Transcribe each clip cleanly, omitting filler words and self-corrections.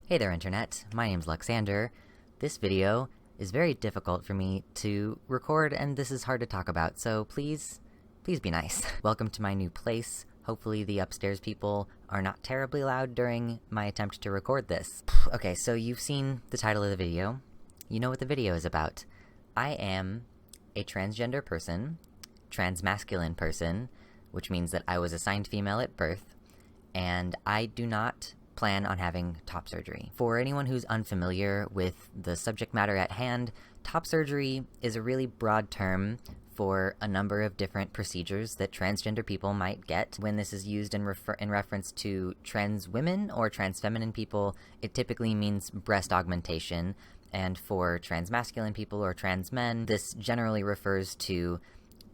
Hey there Internet, my name's Luxander. This video is very difficult for me to record and this is hard to talk about, so please be nice. Welcome to my new place. Hopefully the upstairs people are not terribly loud during my attempt to record this. Okay, so you've seen the title of the video. You know what the video is about. I am a transgender person, transmasculine person, which means that I was assigned female at birth, and I do not plan on having top surgery. For anyone who's unfamiliar with the subject matter at hand, top surgery is a really broad term for a number of different procedures that transgender people might get. When this is used in reference to trans women or trans feminine people, it typically means breast augmentation, and for transmasculine people or trans men, this generally refers to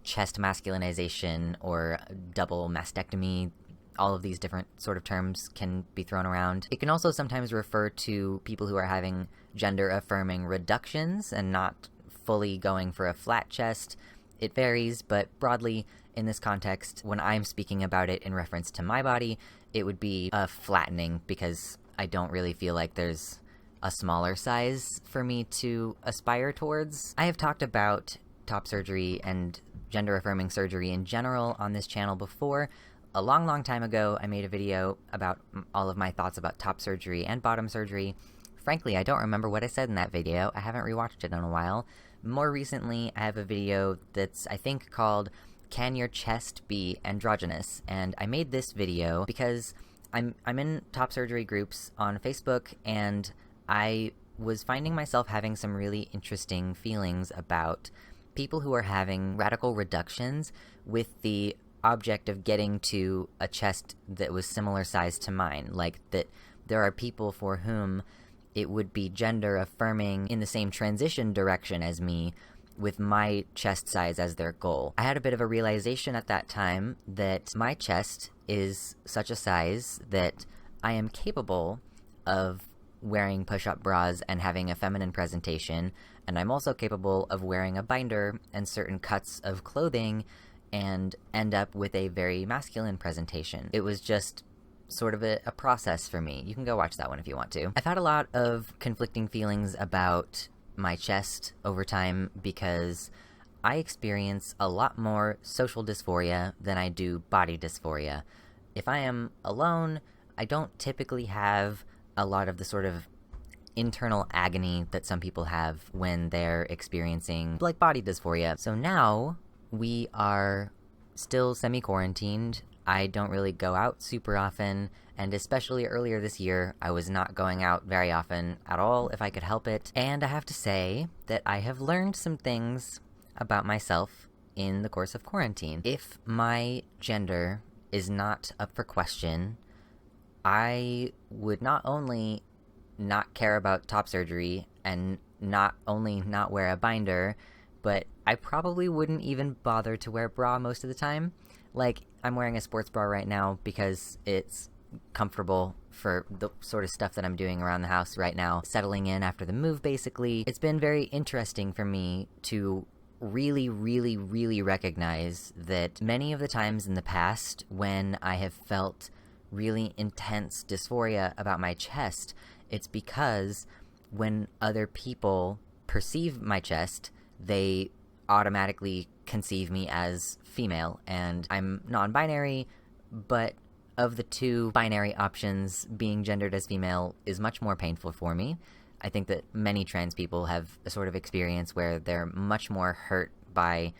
chest masculinization or double mastectomy. All of these different sort of terms can be thrown around. It can also sometimes refer to people who are having gender-affirming reductions and not fully going for a flat chest. It varies, but broadly, in this context, when I'm speaking about it in reference to my body, it would be a flattening, because I don't really feel like there's a smaller size for me to aspire towards. I have talked about top surgery and gender-affirming surgery in general on this channel before. A long time ago, I made a video about all of my thoughts about top surgery and bottom surgery. Frankly, I don't remember what I said in that video. I haven't rewatched it in a while. More recently, I have a video that's, I think, called Can Your Chest Be Androgynous? And I made this video because I'm in top surgery groups on Facebook, and I was finding myself having some really interesting feelings about people who are having radical reductions with the object of getting to a chest that was similar size to mine. Like, that there are people for whom it would be gender affirming in the same transition direction as me, with my chest size as their goal. I had a bit of a realization at that time that my chest is such a size that I am capable of wearing push-up bras and having a feminine presentation, and I'm also capable of wearing a binder and certain cuts of clothing and end up with a very masculine presentation. It was just sort of a process for me. You can go watch that one if you want to. I've had a lot of conflicting feelings about my chest over time because I experience a lot more social dysphoria than I do body dysphoria. If I am alone, I don't typically have a lot of the sort of internal agony that some people have when they're experiencing, like, body dysphoria. So now we are still semi-quarantined. I don't really go out super often, and especially earlier this year, I was not going out very often at all if I could help it. And I have to say that I have learned some things about myself in the course of quarantine. If my gender is not up for question, I would not only not care about top surgery and not only not wear a binder, but I probably wouldn't even bother to wear a bra most of the time. Like, I'm wearing a sports bra right now because it's comfortable for the sort of stuff that I'm doing around the house right now, settling in after the move, basically. It's been very interesting for me to really recognize that many of the times in the past when I have felt really intense dysphoria about my chest, it's because when other people perceive my chest, they automatically conceive me as female, and I'm non-binary, but of the two binary options, being gendered as female is much more painful for me. I think that many trans people have a sort of experience where they're much more hurt by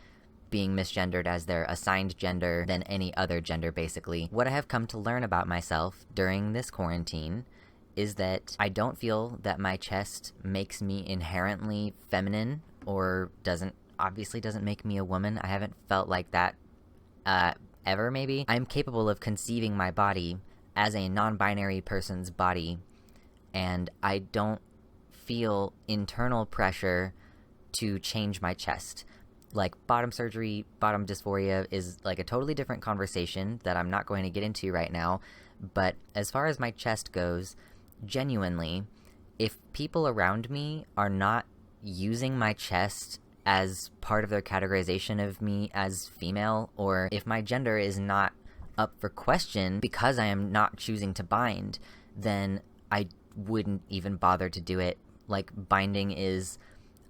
being misgendered as their assigned gender than any other gender, basically. What I have come to learn about myself during this quarantine is that I don't feel that my chest makes me inherently feminine or obviously doesn't make me a woman. I haven't felt like that ever, maybe. I'm capable of conceiving my body as a non-binary person's body, and I don't feel internal pressure to change my chest. Like, bottom surgery, bottom dysphoria is like a totally different conversation that I'm not going to get into right now, but as far as my chest goes, genuinely, if people around me are not using my chest as part of their categorization of me as female, or if my gender is not up for question because I am not choosing to bind, then I wouldn't even bother to do it. Like, binding is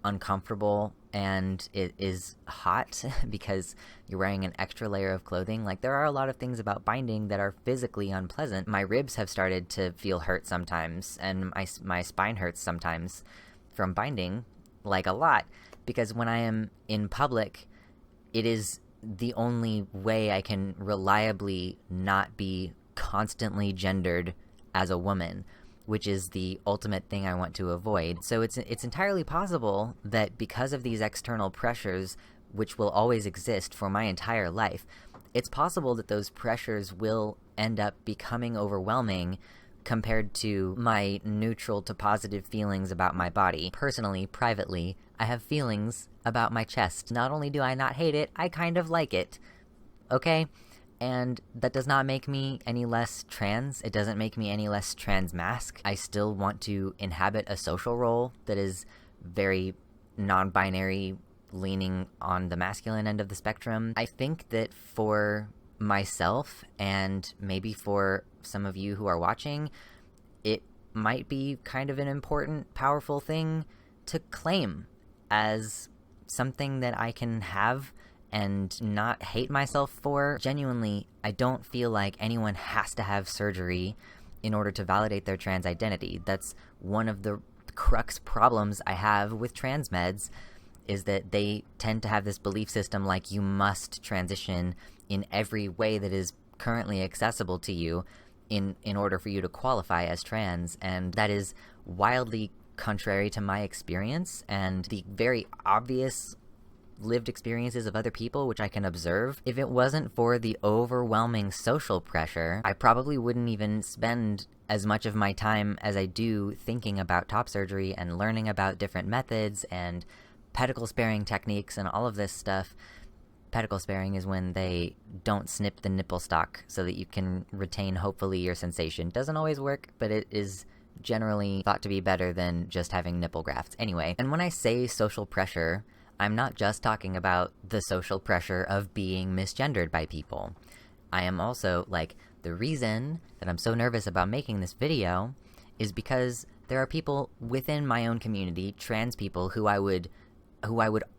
uncomfortable and it is hot because you're wearing an extra layer of clothing. Like, there are a lot of things about binding that are physically unpleasant. My ribs have started to feel hurt sometimes, and my spine hurts sometimes from binding, like a lot, because when I am in public, it is the only way I can reliably not be constantly gendered as a woman, which is the ultimate thing I want to avoid. So it's entirely possible that because of these external pressures, which will always exist for my entire life, it's possible that those pressures will end up becoming overwhelming compared to my neutral to positive feelings about my body. Personally, privately, I have feelings about my chest. Not only do I not hate it, I kind of like it. Okay? And that does not make me any less trans. It doesn't make me any less transmasc. I still want to inhabit a social role that is very non-binary, leaning on the masculine end of the spectrum. I think that for myself, and maybe for some of you who are watching, it might be kind of an important, powerful thing to claim as something that I can have and not hate myself for. Genuinely, I don't feel like anyone has to have surgery in order to validate their trans identity. That's one of the crux problems I have with trans meds, is that they tend to have this belief system like you must transition in every way that is currently accessible to you in order for you to qualify as trans, and that is wildly contrary to my experience and the very obvious lived experiences of other people, which I can observe. If it wasn't for the overwhelming social pressure, I probably wouldn't even spend as much of my time as I do thinking about top surgery and learning about different methods and pedicle sparing techniques and all of this stuff. Pedicle sparing is when they don't snip the nipple stalk so that you can retain, hopefully, your sensation. Doesn't always work, but it is generally thought to be better than just having nipple grafts. Anyway, and when I say social pressure, I'm not just talking about the social pressure of being misgendered by people. I am also, like, the reason that I'm so nervous about making this video is because there are people within my own community, trans people, who I would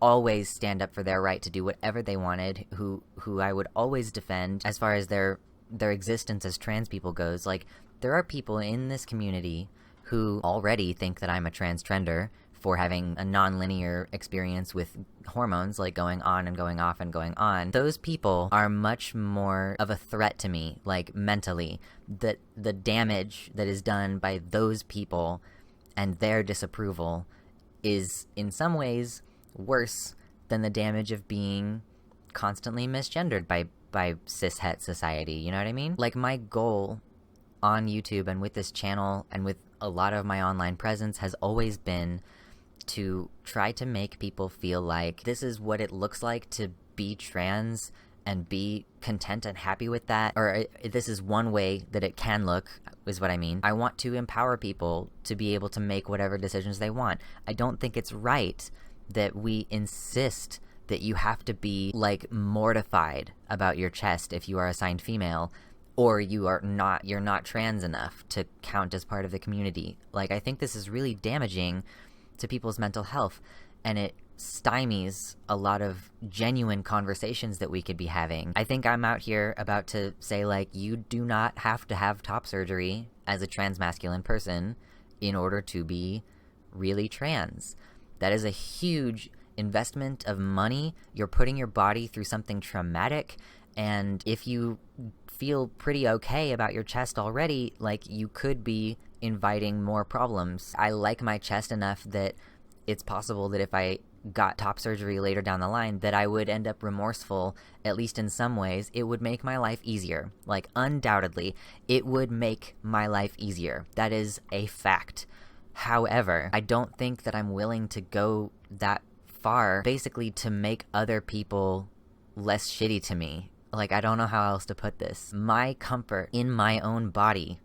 always stand up for their right to do whatever they wanted, who I would always defend as far as their existence as trans people goes. Like, there are people in this community who already think that I'm a transgender for having a non-linear experience with hormones, like going on and going off and going on. Those people are much more of a threat to me, like, mentally. The damage that is done by those people and their disapproval is, in some ways, worse than the damage of being constantly misgendered by cis-het society, you know what I mean? Like, my goal on YouTube and with this channel and with a lot of my online presence has always been to try to make people feel like this is what it looks like to be trans and be content and happy with that, or this is one way that it can look, is what I mean. I want to empower people to be able to make whatever decisions they want. I don't think it's right that we insist that you have to be, like, mortified about your chest if you are assigned female, or you're not trans enough to count as part of the community. Like, I think this is really damaging to people's mental health, and it stymies a lot of genuine conversations that we could be having. I think I'm out here about to say, like, you do not have to have top surgery as a transmasculine person in order to be really trans. That is a huge investment of money. You're putting your body through something traumatic, and if you feel pretty okay about your chest already, like, you could be inviting more problems. I like my chest enough that it's possible that if I got top surgery later down the line, that I would end up remorseful, at least in some ways. It would make my life easier. Like, undoubtedly, it would make my life easier. That is a fact. However, I don't think that I'm willing to go that far, basically to make other people less shitty to me. Like, I don't know how else to put this. My comfort in my own body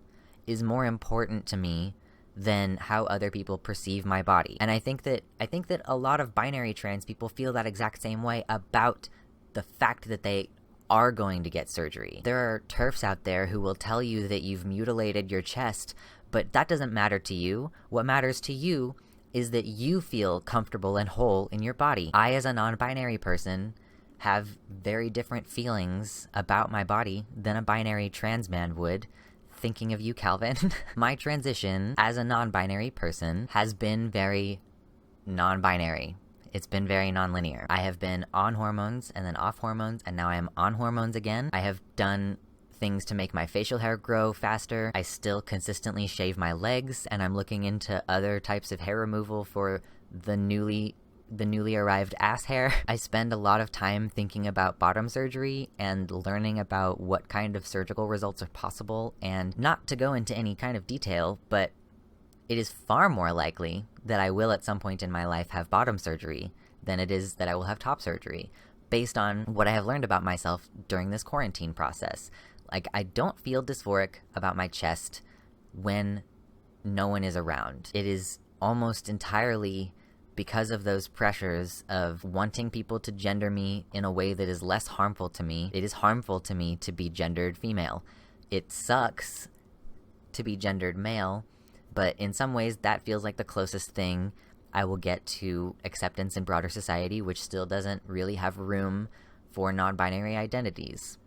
is more important to me than how other people perceive my body. And I think that a lot of binary trans people feel that exact same way about the fact that they are going to get surgery. There are TERFs out there who will tell you that you've mutilated your chest But that doesn't matter to you. What matters to you is that you feel comfortable and whole in your body. I, as a non-binary person, have very different feelings about my body than a binary trans man would. Thinking of you, Calvin. My transition as a non-binary person has been very non-binary. It's been very non-linear. I have been on hormones and then off hormones, and now I am on hormones again. I have done things to make my facial hair grow faster. I still consistently shave my legs, and I'm looking into other types of hair removal for the newly arrived ass hair. I spend a lot of time thinking about bottom surgery and learning about what kind of surgical results are possible, and not to go into any kind of detail, but it is far more likely that I will at some point in my life have bottom surgery than it is that I will have top surgery, based on what I have learned about myself during this quarantine process. Like, I don't feel dysphoric about my chest when no one is around. It is almost entirely because of those pressures of wanting people to gender me in a way that is less harmful to me. It is harmful to me to be gendered female. It sucks to be gendered male, but in some ways that feels like the closest thing I will get to acceptance in broader society, which still doesn't really have room for non-binary identities.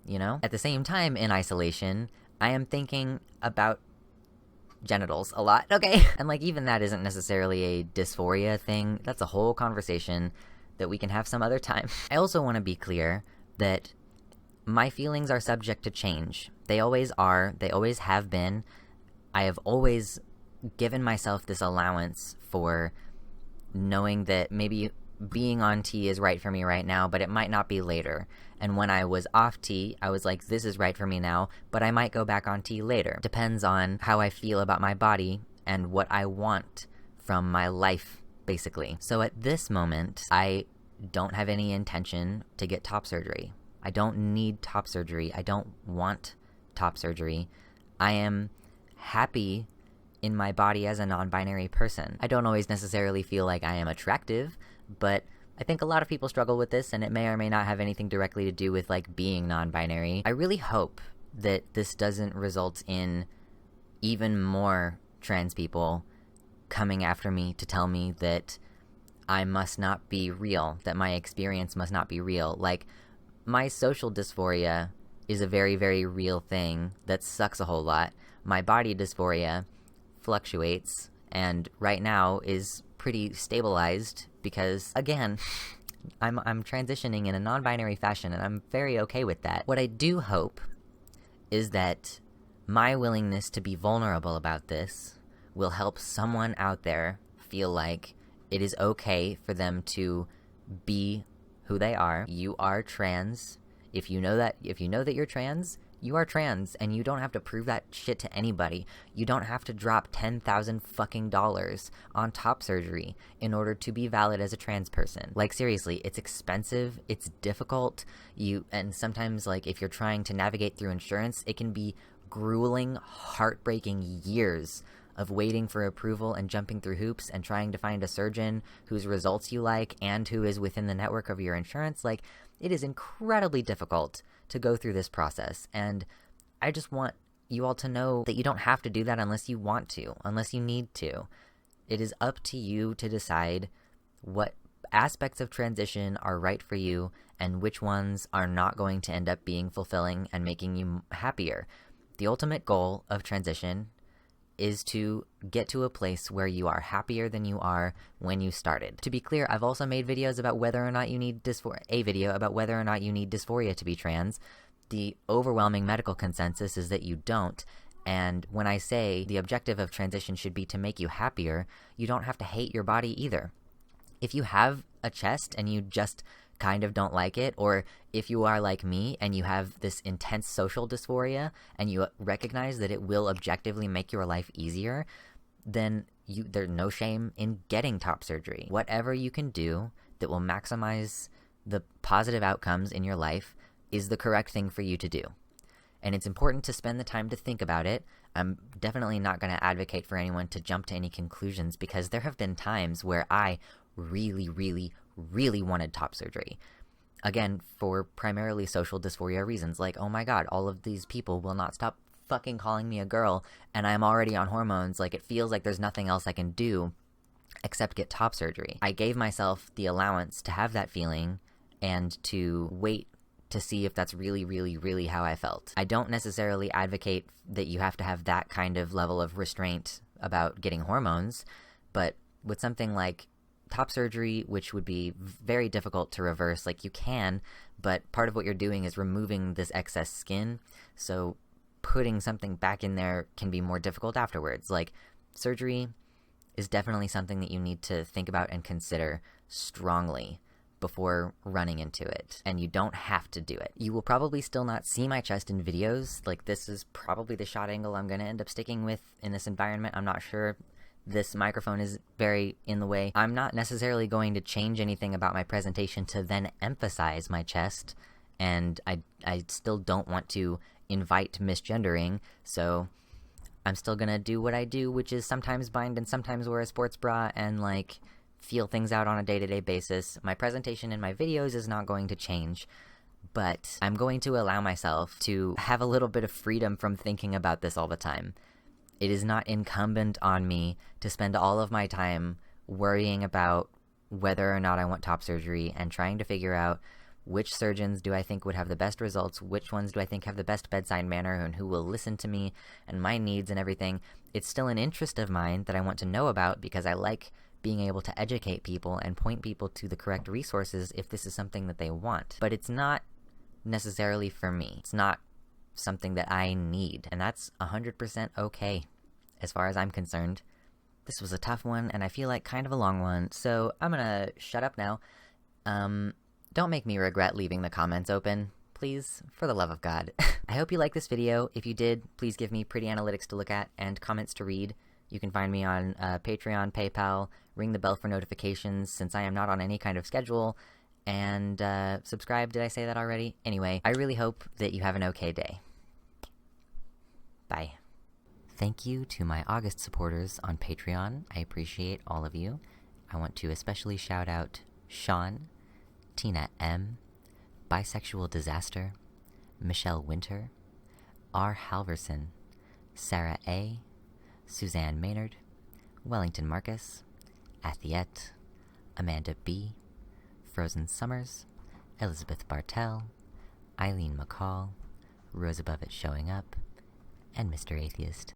You know? At the same time, in isolation, I am thinking about genitals a lot, okay? And like, even that isn't necessarily a dysphoria thing. That's a whole conversation that we can have some other time. I also want to be clear that my feelings are subject to change. They always are. They always have been. I have always given myself this allowance for knowing that maybe being on T is right for me right now, but it might not be later. And when I was off T, I was like, this is right for me now, but I might go back on T later. Depends on how I feel about my body and what I want from my life, basically. So at this moment, I don't have any intention to get top surgery. I don't need top surgery. I don't want top surgery. I am happy in my body as a non-binary person. I don't always necessarily feel like I am attractive, but I think a lot of people struggle with this, and it may or may not have anything directly to do with, like, being non-binary. I really hope that this doesn't result in even more trans people coming after me to tell me that I must not be real, that my experience must not be real. Like, my social dysphoria is a very, very real thing that sucks a whole lot. My body dysphoria fluctuates, and right now is pretty stabilized because, again, I'm transitioning in a non-binary fashion, and I'm very okay with that. What I do hope is that my willingness to be vulnerable about this will help someone out there feel like it is okay for them to be who they are. You are trans. If you know that you're trans, you are trans, and you don't have to prove that shit to anybody. You don't have to drop $10,000 fucking dollars on top surgery in order to be valid as a trans person. Like, seriously, it's expensive, it's difficult, and sometimes, like, if you're trying to navigate through insurance, it can be grueling, heartbreaking years of waiting for approval and jumping through hoops and trying to find a surgeon whose results you like and who is within the network of your insurance. Like, it is incredibly difficult to go through this process, and I just want you all to know that you don't have to do that unless you want to, unless you need to. It is up to you to decide what aspects of transition are right for you and which ones are not going to end up being fulfilling and making you happier. The ultimate goal of transition is to get to a place where you are happier than you are when you started. To be clear, I've also made videos about whether or not you need a video about whether or not you need dysphoria to be trans. The overwhelming medical consensus is that you don't, and when I say the objective of transition should be to make you happier, you don't have to hate your body either. If you have a chest and you just kind of don't like it, or if you are like me and you have this intense social dysphoria and you recognize that it will objectively make your life easier, then there's no shame in getting top surgery. Whatever you can do that will maximize the positive outcomes in your life is the correct thing for you to do. And it's important to spend the time to think about it. I'm definitely not going to advocate for anyone to jump to any conclusions, because there have been times where I really, really, really wanted top surgery. Again, for primarily social dysphoria reasons, like, oh my god, all of these people will not stop fucking calling me a girl and I'm already on hormones. Like, it feels like there's nothing else I can do except get top surgery. I gave myself the allowance to have that feeling and to wait to see if that's really, really, really how I felt. I don't necessarily advocate that you have to have that kind of level of restraint about getting hormones, but with something like top surgery, which would be very difficult to reverse, like, you can, but part of what you're doing is removing this excess skin, so putting something back in there can be more difficult afterwards. Like, surgery is definitely something that you need to think about and consider strongly before running into it, and you don't have to do it. You will probably still not see my chest in videos. Like, this is probably the shot angle I'm gonna end up sticking with in this environment. I'm not sure. This microphone is very in the way. I'm not necessarily going to change anything about my presentation to then emphasize my chest, and I still don't want to invite misgendering, so I'm still gonna do what I do, which is sometimes bind and sometimes wear a sports bra and, like, feel things out on a day-to-day basis. My presentation in my videos is not going to change, but I'm going to allow myself to have a little bit of freedom from thinking about this all the time. It is not incumbent on me to spend all of my time worrying about whether or not I want top surgery and trying to figure out which surgeons do I think would have the best results, which ones do I think have the best bedside manner, and who will listen to me and my needs and everything. It's still an interest of mine that I want to know about because I like being able to educate people and point people to the correct resources if this is something that they want. But it's not necessarily for me. It's not something that I need, and that's 100% okay as far as I'm concerned. This was a tough one, and I feel like kind of a long one, so I'm gonna shut up now. Don't make me regret leaving the comments open. Please, for the love of God. I hope you liked this video. If you did, please give me pretty analytics to look at and comments to read. You can find me on Patreon, PayPal, ring the bell for notifications since I am not on any kind of schedule, and subscribe. Did I say that already? Anyway, I really hope that you have an okay day. Bye. Thank you to my August supporters on Patreon. I appreciate all of you. I want to especially shout out Sean, Tina M., Bisexual Disaster, Michelle Winter, R. Halverson, Sarah A., Suzanne Maynard, Wellington Marcus, Athiette, Amanda B., Frozen Summers, Elizabeth Bartell, Eileen McCall, Rose Above It Showing Up, and Mr. Atheist.